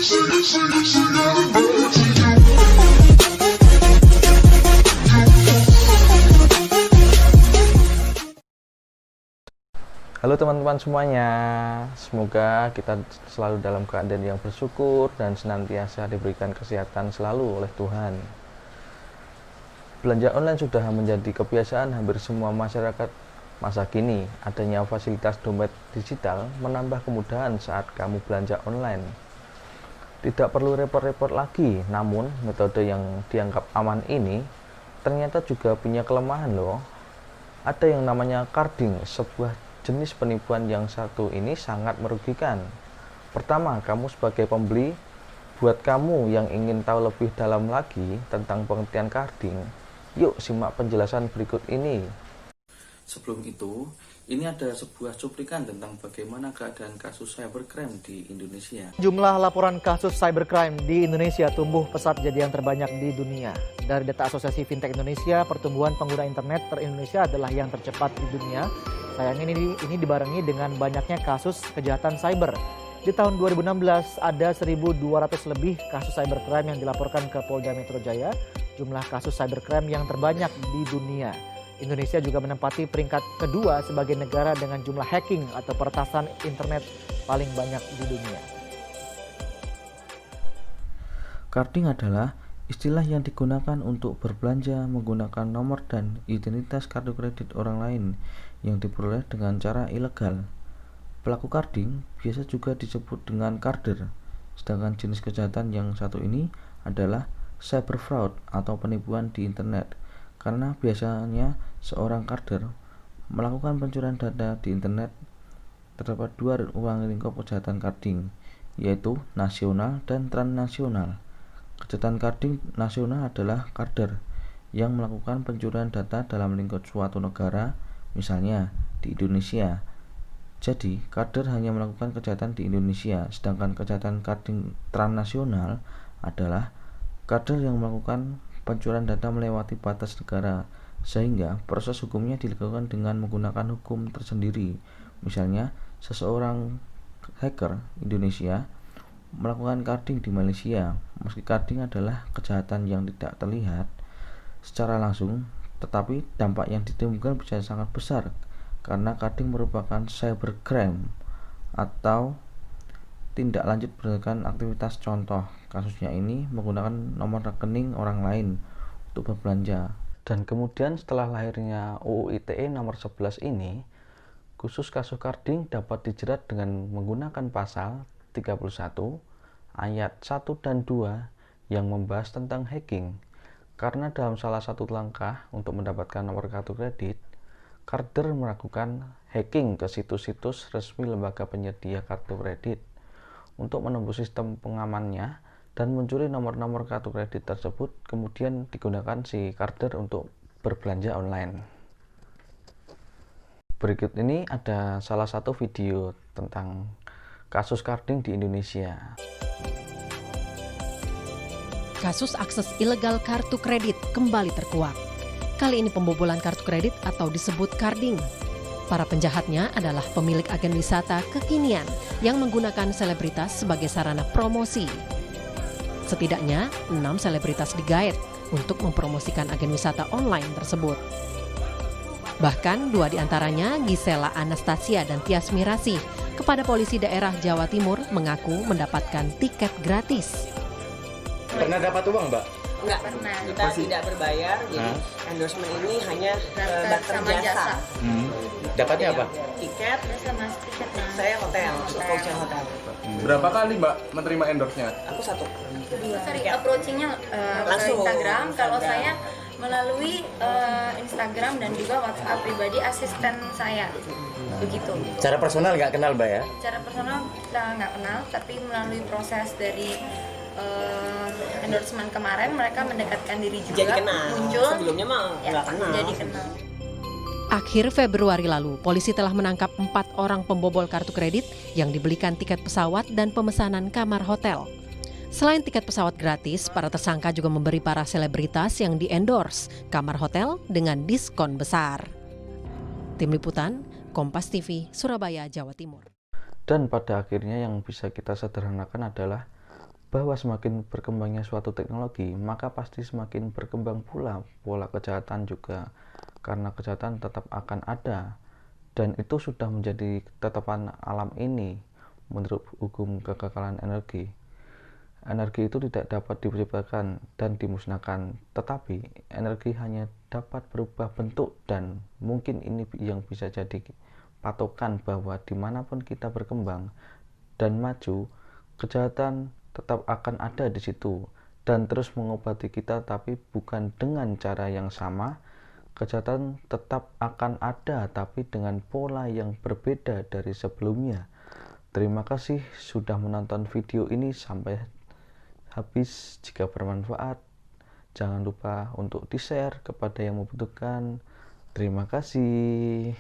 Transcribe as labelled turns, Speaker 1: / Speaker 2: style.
Speaker 1: Halo teman-teman semuanya, semoga kita selalu dalam keadaan yang bersyukur dan senantiasa diberikan kesehatan selalu oleh Tuhan. Belanja online sudah menjadi kebiasaan hampir semua masyarakat masa kini. Adanya fasilitas dompet digital menambah kemudahan saat kamu belanja online. Tidak perlu repot-repot lagi, namun metode yang dianggap aman ini ternyata juga punya kelemahan loh. Ada yang namanya carding, sebuah jenis penipuan yang satu ini sangat merugikan. Pertama, kamu sebagai pembeli, buat kamu yang ingin tahu lebih dalam lagi tentang pengertian carding, yuk simak penjelasan berikut ini.
Speaker 2: Sebelum itu, ini ada sebuah cuplikan tentang bagaimana keadaan kasus cybercrime di Indonesia.
Speaker 3: Jumlah laporan kasus cybercrime di Indonesia tumbuh pesat jadi yang terbanyak di dunia. Dari data Asosiasi Fintech Indonesia, pertumbuhan pengguna internet ter-Indonesia adalah yang tercepat di dunia. Sayangnya ini dibarengi dengan banyaknya kasus kejahatan cyber. Di tahun 2016 ada 1.200 lebih kasus cybercrime yang dilaporkan ke Polda Metro Jaya, jumlah kasus cybercrime yang terbanyak di dunia. Indonesia juga menempati peringkat kedua sebagai negara dengan jumlah hacking atau peretasan internet paling banyak di dunia.
Speaker 1: Carding adalah istilah yang digunakan untuk berbelanja menggunakan nomor dan identitas kartu kredit orang lain yang diperoleh dengan cara ilegal. Pelaku carding biasa juga disebut dengan carder, sedangkan jenis kejahatan yang satu ini adalah cyber fraud atau penipuan di internet, karena biasanya seorang carder melakukan pencurian data di internet. Terdapat dua ruang lingkup kejahatan carding, yaitu nasional dan transnasional. Kejahatan carding nasional adalah carder yang melakukan pencurian data dalam lingkup suatu negara, misalnya di Indonesia. Jadi, carder hanya melakukan kejahatan di Indonesia, sedangkan kejahatan carding transnasional adalah carder yang melakukan pencurian data melewati batas negara, sehingga proses hukumnya dilakukan dengan menggunakan hukum tersendiri. Misalnya, seseorang hacker Indonesia melakukan carding di Malaysia. Meski carding adalah kejahatan yang tidak terlihat secara langsung, tetapi dampak yang ditimbulkan bisa sangat besar, karena carding merupakan cybercrime atau tindak lanjut berdasarkan aktivitas. Contoh kasusnya ini menggunakan nomor rekening orang lain untuk berbelanja. Dan kemudian setelah lahirnya UU ITE nomor 11 ini, khusus kasus carding dapat dijerat dengan menggunakan pasal 31 ayat 1 dan 2 yang membahas tentang hacking. Karena dalam salah satu langkah untuk mendapatkan nomor kartu kredit, carder melakukan hacking ke situs-situs resmi lembaga penyedia kartu kredit untuk menembus sistem pengamannya dan mencuri nomor-nomor kartu kredit tersebut, kemudian digunakan si carder untuk berbelanja online. Berikut ini ada salah satu video tentang kasus carding di Indonesia.
Speaker 4: Kasus akses ilegal kartu kredit kembali terkuak. Kali ini pembobolan kartu kredit atau disebut carding. Para penjahatnya adalah pemilik agen wisata kekinian yang menggunakan selebritas sebagai sarana promosi. Setidaknya 6 selebritas digait untuk mempromosikan agen wisata online tersebut. Bahkan 2 diantaranya, Gisela Anastasia dan Tias Mirasih, kepada polisi daerah Jawa Timur mengaku mendapatkan tiket gratis.
Speaker 5: Pernah dapat uang, Mbak?
Speaker 6: Enggak pernah, kita tidak berbayar, jadi endorsement ini hanya barter jasa.
Speaker 5: Dapatnya apa?
Speaker 6: Tiket,
Speaker 7: sama tiket.
Speaker 6: saya hotel, voucher hotel.
Speaker 8: Berapa kali Mbak menerima endorse-nya?
Speaker 6: Aku 1.
Speaker 7: Sering approaching-nya
Speaker 6: Langsung.
Speaker 7: Instagram, kalau saya melalui Instagram dan juga WhatsApp pribadi asisten saya. Begitu.
Speaker 5: Cara personal nggak kenal, Mbak ya?
Speaker 7: Cara personal kita nggak kenal, tapi melalui proses dari endorsement kemarin mereka mendekatkan diri juga,
Speaker 6: Jadi kenal.
Speaker 7: muncul.
Speaker 6: Sebelumnya mah nggak kenal.
Speaker 7: Jadi kenal.
Speaker 4: Akhir Februari lalu, polisi telah menangkap 4 orang pembobol kartu kredit yang dibelikan tiket pesawat dan pemesanan kamar hotel. Selain tiket pesawat gratis, para tersangka juga memberi para selebritas yang di-endorse kamar hotel dengan diskon besar. Tim Liputan, Kompas TV, Surabaya, Jawa Timur.
Speaker 1: Dan pada akhirnya yang bisa kita sederhanakan adalah bahwa semakin berkembangnya suatu teknologi, maka pasti semakin berkembang pula pola kejahatan juga, karena kejahatan tetap akan ada, dan itu sudah menjadi ketetapan alam ini menurut hukum kekekalan energi. Energi itu tidak dapat diciptakan dan dimusnahkan, tetapi energi hanya dapat berubah bentuk, dan mungkin ini yang bisa jadi patokan bahwa dimanapun kita berkembang dan maju, kejahatan tetap akan ada di situ dan terus mengobati kita, tapi bukan dengan cara yang sama. Kejahatan tetap akan ada, tapi dengan pola yang berbeda dari sebelumnya. Terima kasih sudah menonton video ini sampai habis. Jika bermanfaat, jangan lupa untuk di-share kepada yang membutuhkan. Terima kasih.